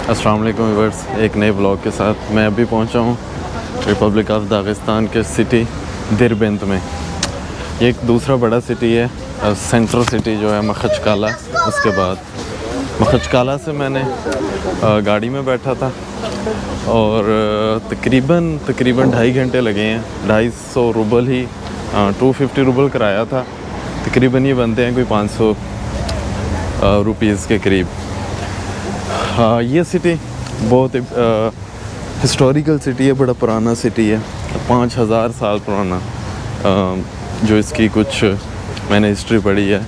अस्सलाम वालेकुम व्यूअर्स, एक नए ब्लॉग के साथ मैं अभी पहुंचा हूं रिपब्लिक ऑफ दागिस्तान के सिटी देरबंद में। ये एक दूसरा बड़ा सिटी है, सेंट्रल सिटी जो है मखचकाला। उसके बाद मखचकाला से मैंने गाड़ी में बैठा था और तकरीबन 2.5 घंटे लगे हैं। 250 रूबल ही 250 रूबल कराया था। तकरीबन ये बनते हैं कोई 500 रुपीज़ के करीब। हाँ, ये सिटी बहुत हिस्टोरिकल सिटी है, बड़ा पुराना सिटी है, 5000 साल पुराना। जो इसकी कुछ मैंने हिस्ट्री पढ़ी है।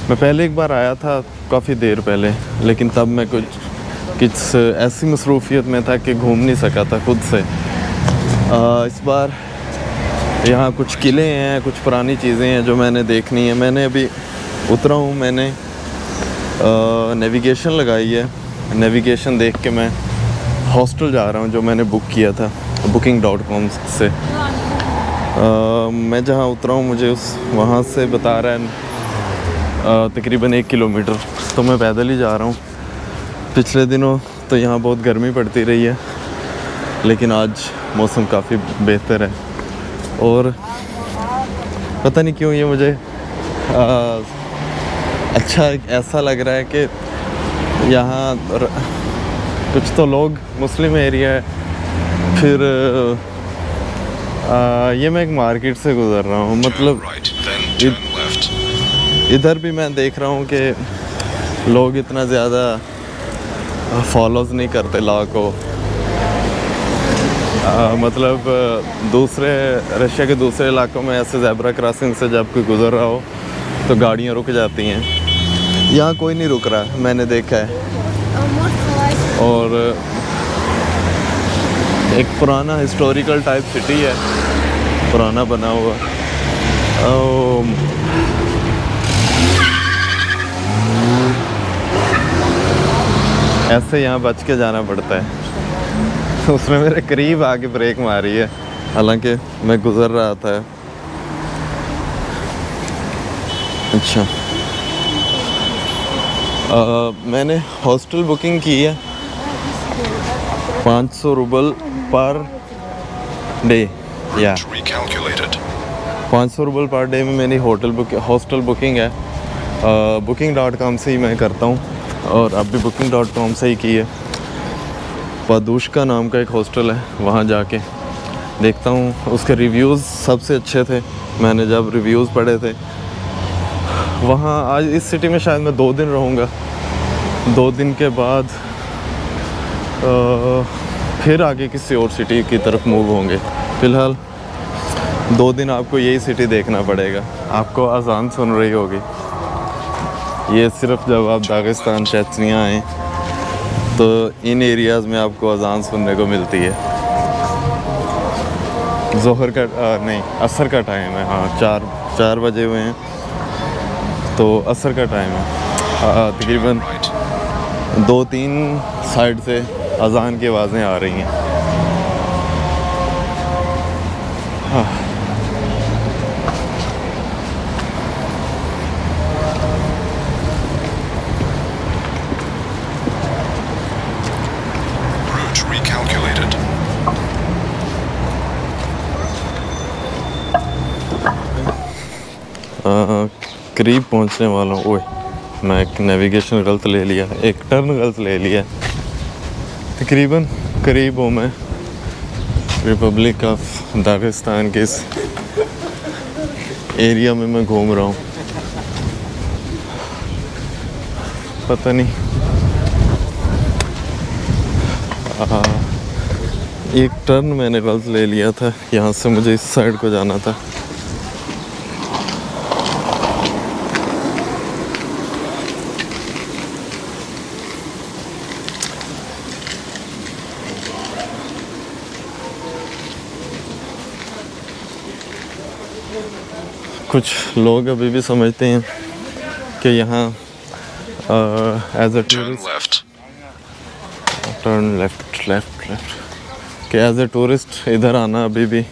मैं पहले एक बार आया था काफ़ी देर पहले, लेकिन तब मैं कुछ ऐसी मसरूफियत में था कि घूम नहीं सका था खुद से। इस बार यहाँ कुछ किले हैं, कुछ पुरानी चीज़ें हैं जो मैंने देखनी है। मैंने अभी उतरा हूँ, मैंने नेविगेशन लगाई है। नेविगेशन देख के मैं हॉस्टल जा रहा हूँ जो मैंने बुक किया था booking.com से। मैं जहाँ उतरा हूँ मुझे वहाँ से बता रहा है तकरीबन 1 किलोमीटर, तो मैं पैदल ही जा रहा हूँ। पिछले दिनों तो यहाँ बहुत गर्मी पड़ती रही है, लेकिन आज मौसम काफ़ी बेहतर है। और पता नहीं क्यों ये मुझे अच्छा ऐसा लग रहा है कि यहाँ कुछ तो लोग, मुस्लिम एरिया है। फिर ये मैं एक मार्केट से गुज़र रहा हूँ, मतलब इधर भी मैं देख रहा हूँ कि लोग इतना ज़्यादा फॉलोज़ नहीं करते लॉ को। मतलब दूसरे रशिया के दूसरे इलाकों में ऐसे ज़ेब्रा क्रॉसिंग से जब कोई गुज़र रहा हो तो गाड़ियाँ रुक जाती हैं। यहाँ कोई नहीं रुक रहा, मैंने देखा है। और एक पुराना हिस्टोरिकल टाइप सिटी है, पुराना बना हुआ। ऐसे यहाँ बच के जाना पड़ता है। उसने मेरे करीब आके ब्रेक मारी है, हालांकि मैं गुज़र रहा था। अच्छा, मैंने हॉस्टल बुकिंग की है 500 रूबल पर डे, या 500 रूबल पर डे में मेरी हॉस्टल बुकिंग है। booking.com से ही मैं करता हूँ, और अब भी booking.com से ही की है। पादुष्का नाम का एक हॉस्टल है, वहाँ जाके देखता हूँ। उसके रिव्यूज़ सबसे अच्छे थे, मैंने जब रिव्यूज़ पढ़े थे। वहाँ आज इस सिटी में शायद मैं 2 दिन रहूँगा। 2 दिन के बाद फिर आगे किसी और सिटी की तरफ मूव होंगे। फ़िलहाल 2 दिन आपको यही सिटी देखना पड़ेगा। आपको अजान सुन रही होगी, ये सिर्फ जब आप दागिस्तान चेचनिया आएँ तो इन एरियाज़ में आपको अजान सुनने को मिलती है। ज़ोहर का नहीं, असर का टाइम है। हाँ, 4 बजे हुए हैं, तो असर का टाइम है। तकरीबन 2-3 साइड से अजान की आवाज़ें आ रही हैं। हाँ, करीब पहुंचने वाला हूँ। ओए, मैं एक नेविगेशन गलत ले लिया, एक टर्न गलत ले लिया। तकरीबन करीब हूँ मैं रिपब्लिक ऑफ दागिस्तान के इस एरिया में मैं घूम रहा हूँ। पता नहीं, एक टर्न मैंने गलत ले लिया था। यहाँ से मुझे इस साइड को जाना था। कुछ लोग अभी भी समझते हैं कि यहाँ as a tourist turn left कि एज अ टूरिस्ट इधर आना अभी भी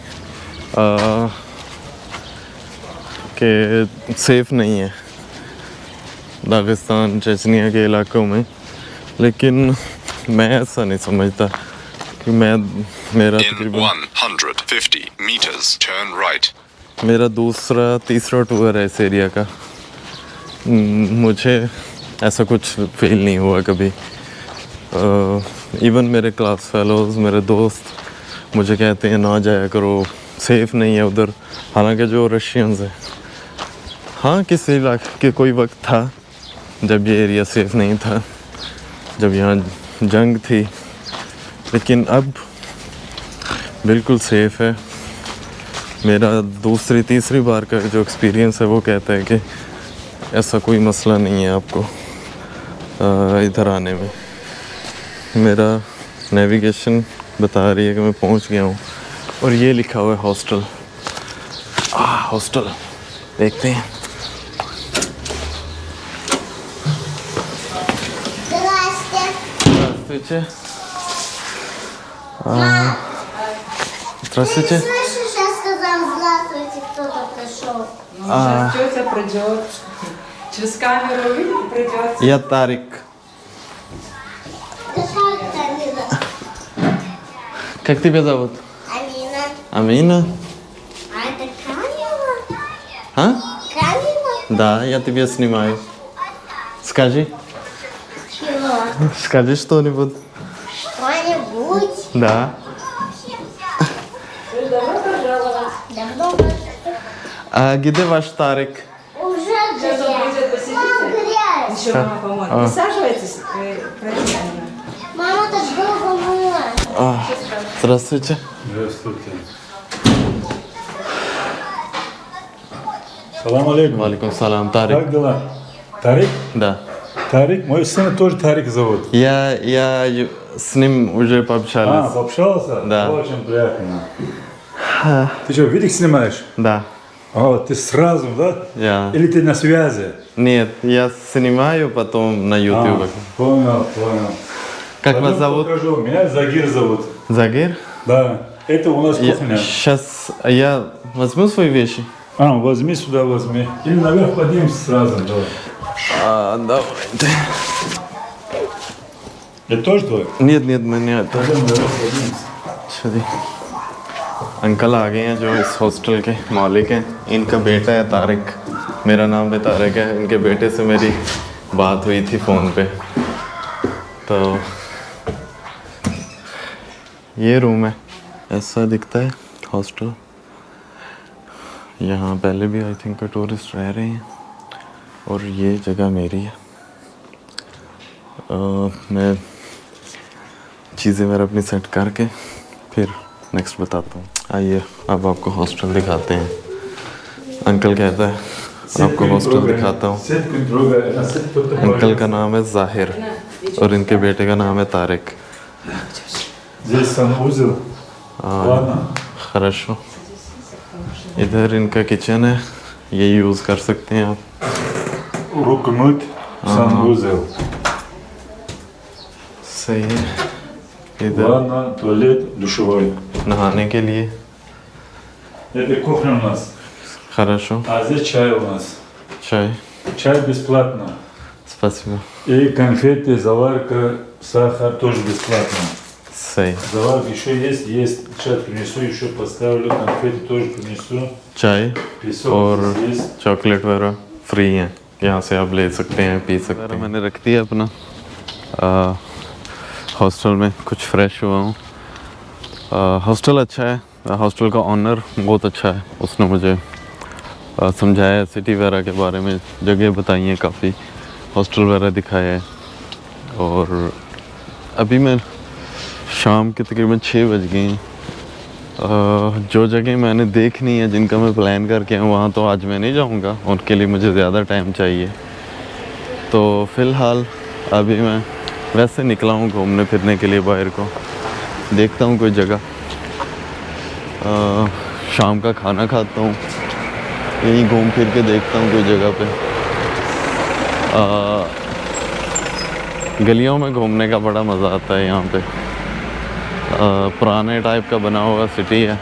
कि सेफ़ नहीं है दागिस्तान चेचनिया के इलाकों में। लेकिन मैं ऐसा नहीं समझता कि मेरा In तकरीबन 150 meters, turn right. मेरा तीसरा टूर है इस एरिया का। मुझे ऐसा कुछ फील नहीं हुआ कभी। इवन मेरे क्लास फेलोज़, मेरे दोस्त मुझे कहते हैं ना जाया करो, सेफ़ नहीं है उधर। हालांकि जो रशियंस हैं, हाँ किसी इलाके के कोई वक्त था जब ये एरिया सेफ़ नहीं था, जब यहाँ जंग थी, लेकिन अब बिल्कुल सेफ़ है। मेरा तीसरी बार का जो एक्सपीरियंस है वो कहता है कि ऐसा कोई मसला नहीं है आपको इधर आने में। मेरा नेविगेशन बता रही है कि मैं पहुंच गया हूँ और ये लिखा हुआ है हॉस्टल। हॉस्टल देखते हैं। Здравствуйте. Здравствуйте. Слышишь, я сказал здравствуйте, кто-то пришел. Ну, сейчас тетя придет. Через камеру увидит, придет. Я Тарик. Какая Камила? Как тебя зовут? Амина. Амина? А это Камила? А? Камила? Да, я тебя снимаю. Скажи. Чего? Скажи что-нибудь. Что-нибудь? Да. Давно А где ваш Тарик? уже Сейчас он грязь. придет, посидите. Мама, грязь. Еще мама поможет. Присаживайтесь, правильно. Мама так долго мыла. Здравствуйте. Здравствуйте. Салам алейкум. Валикум салам. Как Тарик. дела? Тарик? Да. Тарик? Мой сын тоже Тарик зовут. Я с ним уже пообщались. Пообщался? Да. Очень приятно. Ты что, видик снимаешь? Да. О, ты сразу, да? Я. Или ты на связи? Нет, я снимаю потом на YouTube. Понял. Как вас Пойдем зовут? покажу. Меня Загир зовут. Загир? Да. Это у нас кухня. Сейчас я возьму свои вещи. Возьми сюда, возьми. Или наверх поднимемся сразу. Давай. Давайте. Это тоже твой? Нет, मैंने आता। Пойдем наверх поднимемся. चलिए। अंकल आ गए हैं जो इस हॉस्टल के मालिक हैं। इनका बेटा है तारिक। मेरा नाम भी तारिक है। इनके बेटे से मेरी बात हुई थी फ़ोन पे। तो ये रूम है, ऐसा दिखता है हॉस्टल। यहाँ पहले भी आई थिंक टूरिस्ट रह रहे हैं और ये जगह मेरी है। मैं चीज़ें मेरा अपनी सेट करके फिर नेक्स्ट बताता हूँ। आइए अब आपको हॉस्टल दिखाते हैं। अंकल कहता है आपको हॉस्टल दिखाता हूँ। अंकल का नाम है जाहिर और इनके बेटे का नाम है तारिक। Здесь санузел. Ладно. खरशो। इधर इनका किचन है, ये यूज़ कर सकते हैं आप। Руку мыть. Санузел. सही है। इधर Ванна, туалет, душевой. नहाने के लिए। Это кухня у нас. Хорошо। А здесь чай у нас. Чай। Чай бесплатно. Спасибо। И конфеты, заварка, сахар тоже бесплатно. सही। Заварка еще есть. Чай принесу, еще поставлю. Конфеты тоже принесу. चाय Песок और здесь есть. चॉकलेट वगैरह फ्री हैं, यहाँ से आप ले सकते हैं, पी सकते हैं। मैंने रख दिया अपना हॉस्टल में, कुछ फ्रेश हुआ हूँ। हॉस्टल अच्छा है, हॉस्टल का ऑनर बहुत अच्छा है। उसने मुझे समझाया सिटी वगैरह के बारे में, जगह बताई हैं काफ़ी, हॉस्टल वगैरह दिखाया है। और अभी मैं शाम के तकरीबन 6 बज गए हैं। जो जगह मैंने देखनी है, जिनका मैं प्लान करके आया वहाँ तो आज मैं नहीं जाऊँगा, उनके लिए मुझे ज़्यादा टाइम चाहिए। तो फ़िलहाल अभी मैं वैसे निकला हूँ घूमने फिरने के लिए बाहर को, देखता हूँ कोई जगह। शाम का खाना खाता हूँ, यहीं घूम फिर के देखता हूँ कोई जगह पे। गलियों में घूमने का बड़ा मज़ा आता है यहाँ पे। पुराने टाइप का बना हुआ सिटी है।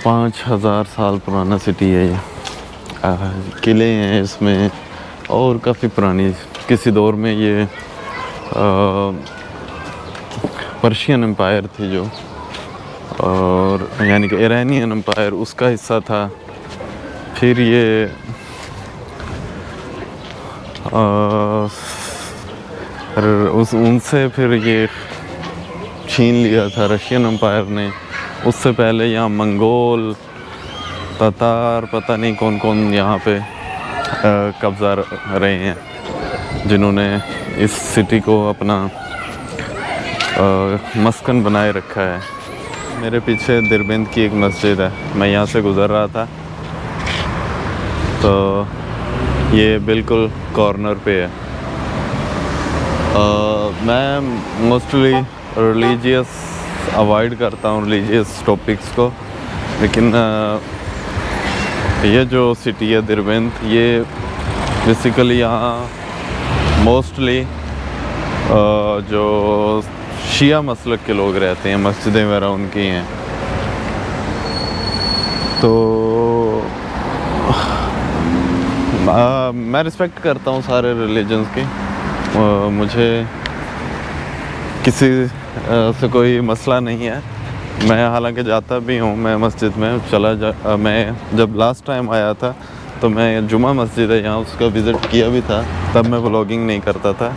5000 साल पुराना सिटी है ये। किले हैं इसमें और काफ़ी पुरानी, किसी दौर में ये पर्शियन एम्पायर थी जो, और यानी कि ईरानियन एम्पायर उसका हिस्सा था। फिर ये उनसे फिर ये छीन लिया था रशियन एम्पायर ने। उससे पहले यहाँ मंगोल, तातार, पता नहीं कौन कौन यहाँ पे कब्ज़ा रहे हैं, जिन्होंने इस सिटी को अपना मस्कन बनाए रखा है। मेरे पीछे दिरबेंद की एक मस्जिद है, मैं यहाँ से गुज़र रहा था तो ये बिल्कुल कॉर्नर पे है। मैं मोस्टली रिलीजियस अवॉइड करता हूँ, रिलीजियस टॉपिक्स को, लेकिन ये जो सिटी है दिरबेंद, ये बेसिकली यहाँ मोस्टली जो शिया मसलक के लोग रहते हैं, मस्जिदें वगैरह उनकी हैं। तो मैं रिस्पेक्ट करता हूँ सारे रिलीजन्स की, मुझे किसी से कोई मसला नहीं है। मैं हालांकि जाता भी हूँ, मैं मस्जिद में मैं जब लास्ट टाइम आया था तो मैं जुमा मस्जिद है यहाँ, उसका विज़िट किया भी था, तब मैं व्लॉगिंग नहीं करता था।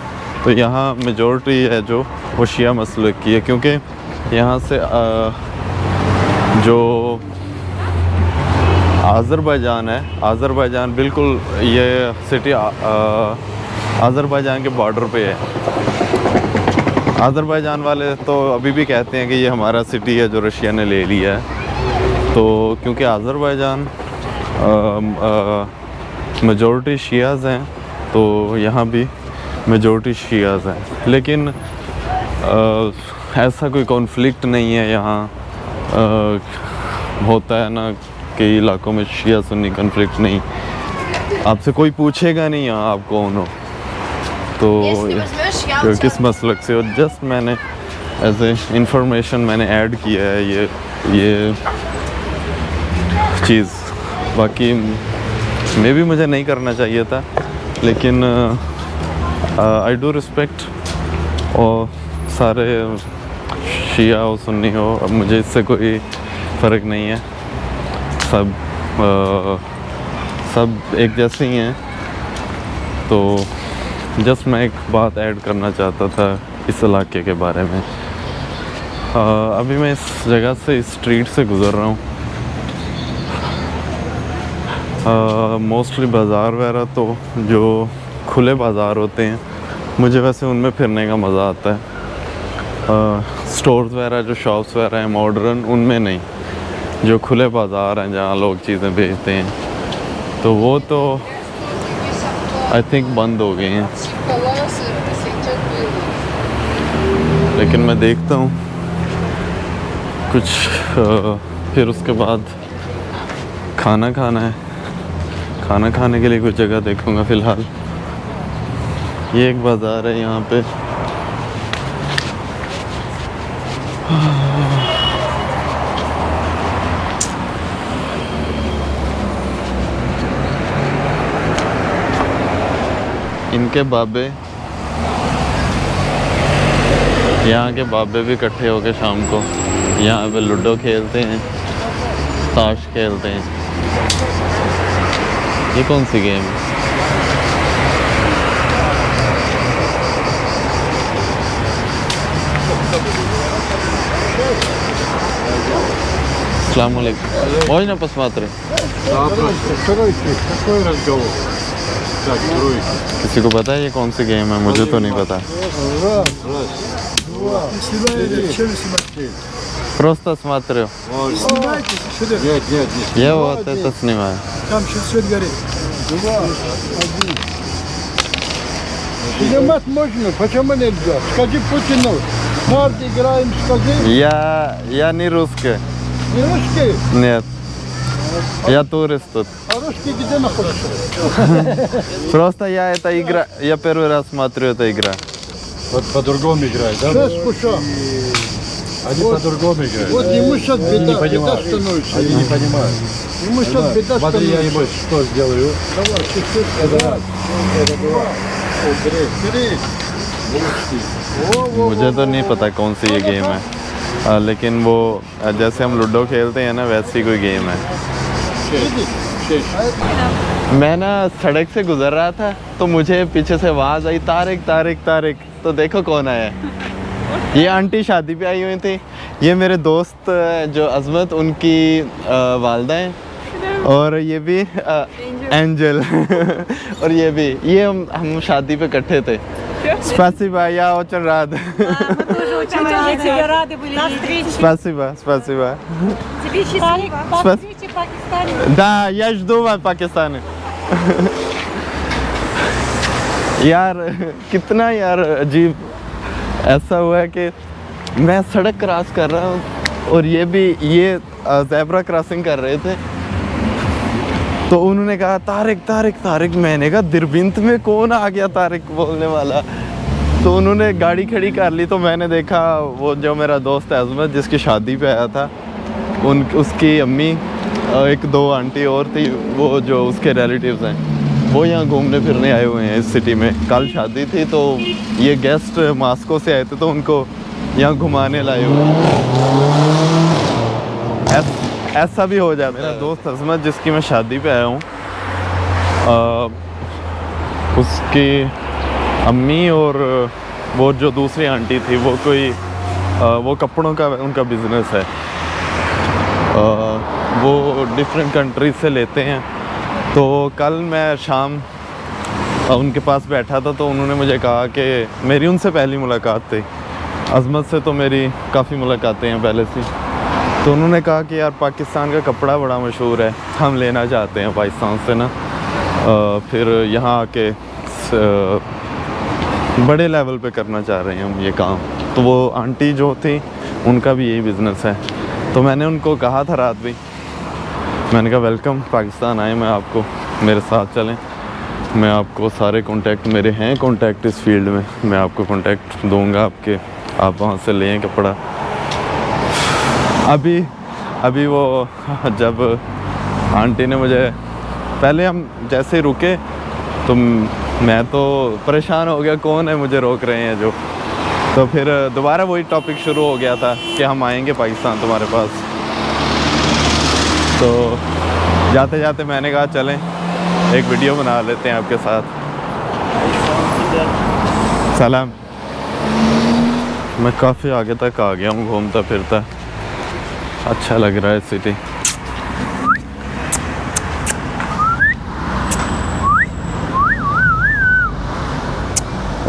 तो यहाँ मेजॉरिटी है जो वो शिया मसलक की है, क्योंकि यहाँ से जो आज़रबाईजान है, आज़रबाईजान बिल्कुल ये सिटी आज़रबाईजान के बॉर्डर पे है। आज़रबाईजान वाले तो अभी भी कहते हैं कि ये हमारा सिटी है जो रशिया ने ले लिया है। तो क्योंकि आज़रबाईजान मेजॉरिटी शियाज़ हैं, तो यहाँ भी मेजॉरिटी शियाज़ हैं, लेकिन ऐसा कोई कॉन्फ्लिक्ट नहीं है यहाँ। होता है ना कई इलाकों में शिया सुन्नी कॉन्फ्लिक्ट, नहीं, आपसे कोई पूछेगा नहीं यहाँ आप कौन हो, तो किस मसलक से हो। जस्ट मैंने एज ए इंफॉर्मेशन मैंने ऐड किया है ये चीज़, बाकी मे भी मुझे नहीं करना चाहिए था, लेकिन आई डू रिस्पेक्ट, और सारे शिया हो सुन्नी हो, अब मुझे इससे कोई फ़र्क नहीं है, सब एक जैसे ही हैं। तो जस्ट मैं एक बात ऐड करना चाहता था इस इलाके के बारे में। अभी मैं इस जगह से, इस स्ट्रीट से गुज़र रहा हूँ। मोस्टली बाज़ार वगैरह तो जो खुले बाज़ार होते हैं, मुझे वैसे उनमें फिरने का मज़ा आता है। स्टोर्स वगैरह जो शॉप्स वगैरह हैं मॉडर्न, उनमें नहीं। जो खुले बाज़ार हैं जहाँ लोग चीज़ें बेचते हैं, तो वो तो आई थिंक बंद हो गए हैं। लेकिन मैं देखता हूँ कुछ, फिर उसके बाद खाना खाना है, खाना खाने के लिए कुछ जगह देखूँगा। फ़िलहाल ये एक बाज़ार है यहाँ पे, इनके बाबे, यहाँ के बाबे भी इकट्ठे होकर शाम को यहाँ पे लूडो खेलते हैं, ताश खेलते हैं। ये कौन सी गेम है? अस्सलाम वालेकुम। Можно посмотреть? किसी को पता है ये कौन सी गेम है? मुझे तो नहीं पता। Просто смотрю. Я вот это снимаю. Там сейчас свет горит. 2, 1. Снимать можно, почему нельзя? Скажи Путину. Карт играем, скажи. Я не русский. Не русский? Нет. Я турист тут. А русский где находится? Просто я это игра, я первый раз смотрю эту игру. Вот по-другому играют, да? Сейчас куша. Они по-другому играют. Вот ему сейчас Они не беда понимают. становится. Они не понимают. Ему сейчас беда Смотри, я становится. ему что сделаю. Давай, чуть-чуть. Давай. Бери. मुझे तो नहीं पता कौन सी ये गेम है, लेकिन वो जैसे हम लूडो खेलते हैं ना वैसी कोई गेम है। मैं ना सड़क से गुजर रहा था तो मुझे पीछे से आवाज़ आई, तारिक तारिक तारिक। तो देखो कौन आया। ये आंटी शादी पे आई हुई थी। ये मेरे दोस्त जो अजमत, उनकी वालदा हैं। और ये भी एंजल और ये भी, ये हम शादी पे इकट्ठे थे। Спасибо, я очень рад. Спасибо, спасибо. Да, я жду вас в Пакистане. यार कितना यार अजीब ऐसा हुआ है कि मैं सड़क क्रॉस कर रहा हूँ और ये भी ये ज़ेब्रा क्रॉसिंग कर रहे थे। तो उन्होंने कहा तारिक तारिक तारिक। मैंने कहा दिरबिंत में कौन आ गया तारिक बोलने वाला। तो उन्होंने गाड़ी खड़ी कर ली। तो मैंने देखा वो जो मेरा दोस्त है अजमत, जिसकी शादी पे आया था, उसकी अम्मी, एक दो आंटी और थी, वो जो उसके रिलेटिव्स हैं, वो यहाँ घूमने फिरने आए हुए हैं इस सिटी में। कल शादी थी तो ये गेस्ट मास्को से आए थे तो उनको यहाँ घुमाने लाए हुए हैं। ऐसा भी हो जाता है। मेरा दोस्त अजमत, जिसकी मैं शादी पे आया हूँ, उसकी अम्मी और वो जो दूसरी आंटी थी, वो कोई वो कपड़ों का उनका बिज़नेस है। वो डिफरेंट कंट्रीज से लेते हैं। तो कल मैं शाम उनके पास बैठा था तो उन्होंने मुझे कहा कि मेरी उनसे पहली मुलाकात थी। अजमत से तो मेरी काफ़ी मुलाकातें हैं पहले से। तो उन्होंने कहा कि यार पाकिस्तान का कपड़ा बड़ा मशहूर है, हम लेना चाहते हैं पाकिस्तान से ना, फिर यहाँ आके बड़े लेवल पे करना चाह रहे हैं हम ये काम। तो वो आंटी जो थी, उनका भी यही बिज़नेस है। तो मैंने उनको कहा था रात भी, मैंने कहा वेलकम, पाकिस्तान आए, मैं आपको मेरे साथ चलें, मैं आपको सारे कॉन्टैक्ट मेरे हैं, कॉन्टैक्ट इस फील्ड में, मैं आपको कॉन्टैक्ट दूंगा आपके, आप वहाँ से लें कपड़ा। अभी वो जब आंटी ने मुझे, पहले हम जैसे रुके तो मैं तो परेशान हो गया, कौन है मुझे रोक रहे हैं जो। तो फिर दोबारा वही टॉपिक शुरू हो गया था कि हम आएंगे पाकिस्तान तुम्हारे पास। तो जाते जाते मैंने कहा चलें एक वीडियो बना लेते हैं आपके साथ। सलाम। मैं काफ़ी आगे तक आ गया हूँ घूमता फिरता, अच्छा लग रहा है सिटी।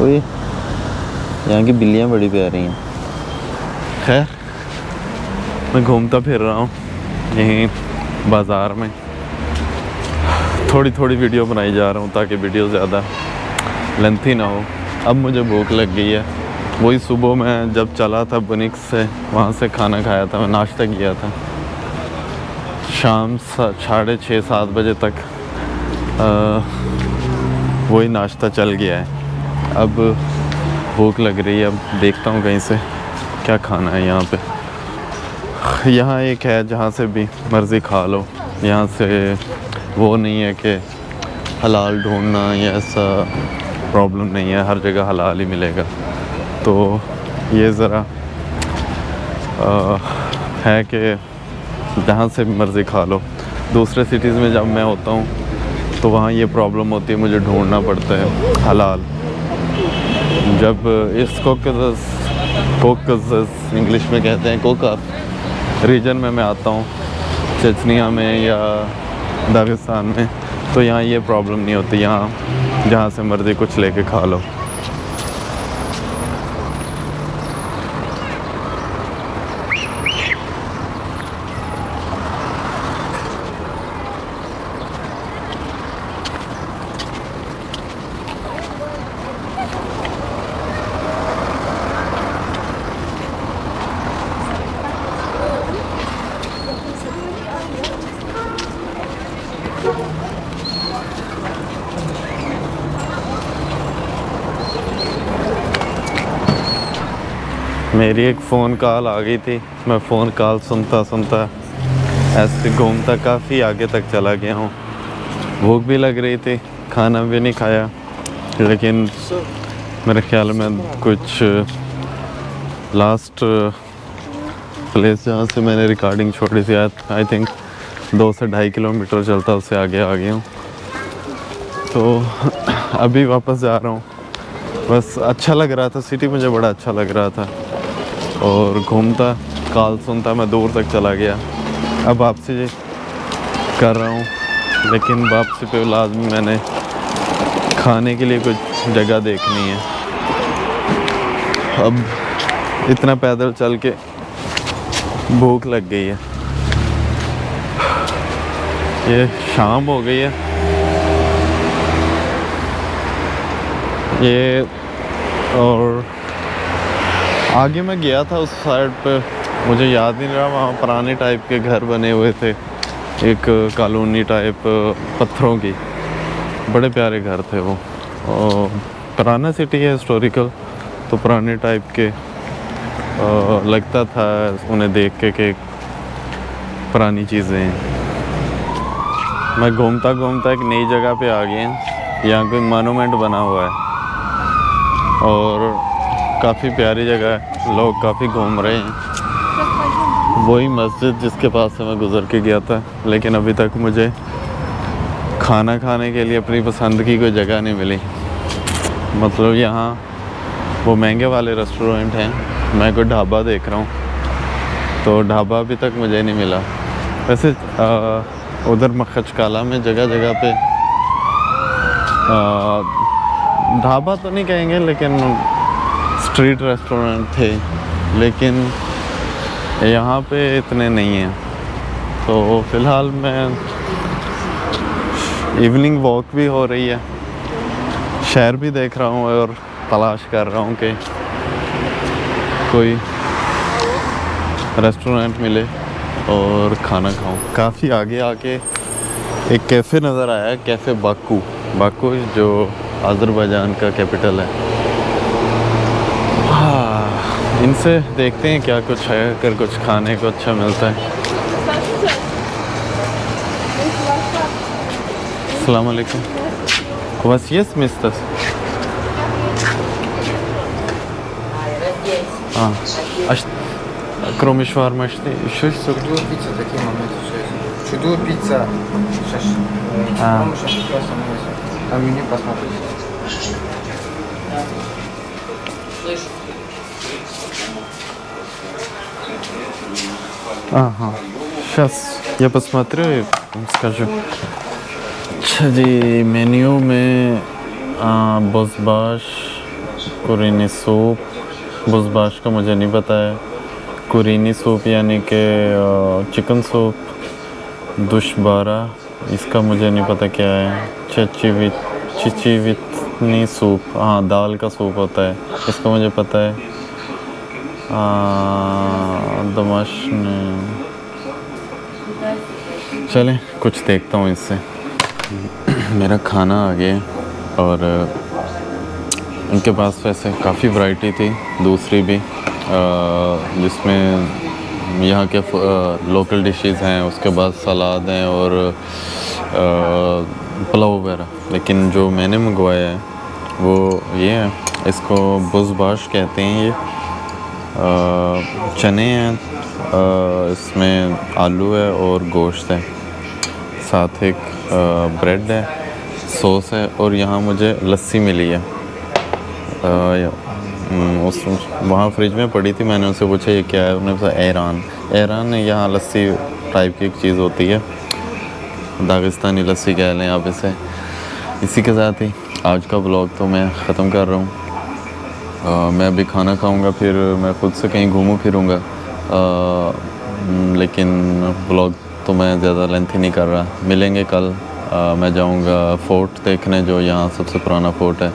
ओए यहाँ की बिल्लियाँ बड़ी प्यारी हैं। खैर मैं घूमता फिर रहा हूँ यहीं बाज़ार में, थोड़ी थोड़ी वीडियो बनाई जा रहा हूँ ताकि वीडियो ज़्यादा लेंथी ना हो। अब मुझे भूख लग गई है। वही सुबह मैं जब चला था बुनिक्स से, वहाँ से खाना खाया था, मैं नाश्ता किया था। शाम 6:30-7 बजे तक वही नाश्ता चल गया है। अब भूख लग रही है, अब देखता हूँ कहीं से क्या खाना है यहाँ पे। यहाँ एक है जहाँ से भी मर्ज़ी खा लो, यहाँ से वो नहीं है कि हलाल ढूंढना या ऐसा प्रॉब्लम नहीं है, हर जगह हलाल ही मिलेगा। तो ये ज़रा है कि जहाँ से मर्ज़ी खा लो। दूसरे सिटीज़ में जब मैं होता हूँ तो वहाँ ये प्रॉब्लम होती है, मुझे ढूंढना पड़ता है हलाल। जब इस कोकसस इंग्लिश में कहते हैं, कोकास रीजन में मैं आता हूँ, चचनिया में या दागिस्तान में, तो यहाँ ये प्रॉब्लम नहीं होती। यहाँ जहाँ से मर्ज़ी कुछ लेके खा लो। मेरी एक फ़ोन कॉल आ गई थी, मैं फ़ोन कॉल सुनता सुनता ऐसे घूमता काफ़ी आगे तक चला गया हूँ। भूख भी लग रही थी, खाना भी नहीं खाया, लेकिन मेरे ख्याल में कुछ लास्ट प्लेस जहाँ से मैंने रिकॉर्डिंग छोड़ी थी, आई थिंक 2 से 2.5 किलोमीटर चलता उससे आगे आ गया हूँ। तो अभी वापस जा रहा हूँ। बस अच्छा लग रहा था, सिटी मुझे बड़ा अच्छा लग रहा था और घूमता कॉल सुनता मैं दूर तक चला गया। अब वापसी कर रहा हूँ, लेकिन वापसी पे लाजमी मैंने खाने के लिए कुछ जगह देखनी है। अब इतना पैदल चल के भूख लग गई है। ये शाम हो गई है। ये और आगे मैं गया था उस साइड पे, मुझे याद नहीं रहा, वहाँ पुराने टाइप के घर बने हुए थे, एक कॉलोनी टाइप पत्थरों की, बड़े प्यारे घर थे वो। और पुराना सिटी है, हिस्टोरिकल, तो पुराने टाइप के लगता था उन्हें देख के कि पुरानी चीज़ें हैं। मैं घूमता घूमता एक नई जगह पे आ गया हूँ। यहाँ कोई मोनूमेंट बना हुआ है और काफ़ी प्यारी जगह है, लोग काफ़ी घूम रहे हैं। वही मस्जिद जिसके पास से मैं गुज़र के गया था, लेकिन अभी तक मुझे खाना खाने के लिए अपनी पसंद की कोई जगह नहीं मिली। मतलब यहाँ वो महंगे वाले रेस्टोरेंट हैं, मैं कोई ढाबा देख रहा हूँ तो ढाबा अभी तक मुझे नहीं मिला। वैसे उधर मखचकाला में जगह जगह पे ढाबा तो नहीं कहेंगे, लेकिन स्ट्रीट रेस्टोरेंट थे, लेकिन यहाँ पे इतने नहीं हैं। तो फ़िलहाल मैं इवनिंग वॉक भी हो रही है, शहर भी देख रहा हूँ और तलाश कर रहा हूँ कि कोई रेस्टोरेंट मिले और खाना खाऊं। काफ़ी आगे आके एक कैफ़े नज़र आया है, कैफ़े बाकू। बाकू जो अज़रबैजान का कैपिटल है। हाँ, इनसे देखते हैं क्या कुछ है, अगर कुछ खाने को अच्छा मिलता है। अस्सलाम वालेकुम। Was jest Mr. Кроме швармы, еще что-то? Чудо пицца, такие моменты все есть. Чудо пицца. Сейчас. По-моему, сейчас как раз там есть. Там меню посмотрите. Ага. Сейчас я посмотрю и скажу. अच्छा जी, मेन्यू में बुज़बाश, कुरीनी सूप, बुज़बाश का मुझे नहीं पता है, कुरीनी सूप यानी कि चिकन सूप, दुशबारा, इसका मुझे नहीं पता क्या है, चिचिवितनी सूप, हाँ दाल का सूप होता है, इसका मुझे पता है। दमश्न, चलें कुछ देखता हूँ इससे। मेरा खाना आ गया और इनके पास वैसे काफ़ी वैरायटी थी दूसरी भी, जिसमें यहाँ के लोकल डिशेस हैं, उसके बाद सलाद हैं और पुलाव वगैरह। लेकिन जो मैंने मंगवाया है वो ये है, इसको बुज़बाश कहते हैं। ये चने हैं, इसमें आलू है और गोश्त है, साथ एक ब्रेड है, सॉस है और यहाँ मुझे लस्सी मिली है। उस वहाँ फ्रिज में पड़ी थी, मैंने उनसे पूछा ये क्या है, उन्होंने बताया ऐरान यहाँ लस्सी टाइप की एक चीज़ होती है, दागिस्तानी लस्सी कह लें आप इसे। इसी के साथ ही आज का ब्लॉग तो मैं ख़त्म कर रहा हूँ। मैं अभी खाना खाऊँगा, फिर मैं ख़ुद से कहीं घूमूँ फिरूँगा, लेकिन ब्लॉग तो मैं ज़्यादा लेंथी नहीं कर रहा। मिलेंगे कल। मैं जाऊंगा फ़ोर्ट देखने, जो यहाँ सबसे पुराना फ़ोर्ट है,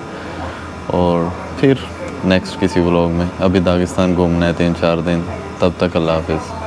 और फिर नेक्स्ट किसी व्लॉग में। अभी दागिस्तान घूमना है 3-4 दिन, तब तक अल्लाह हाफ़िज़।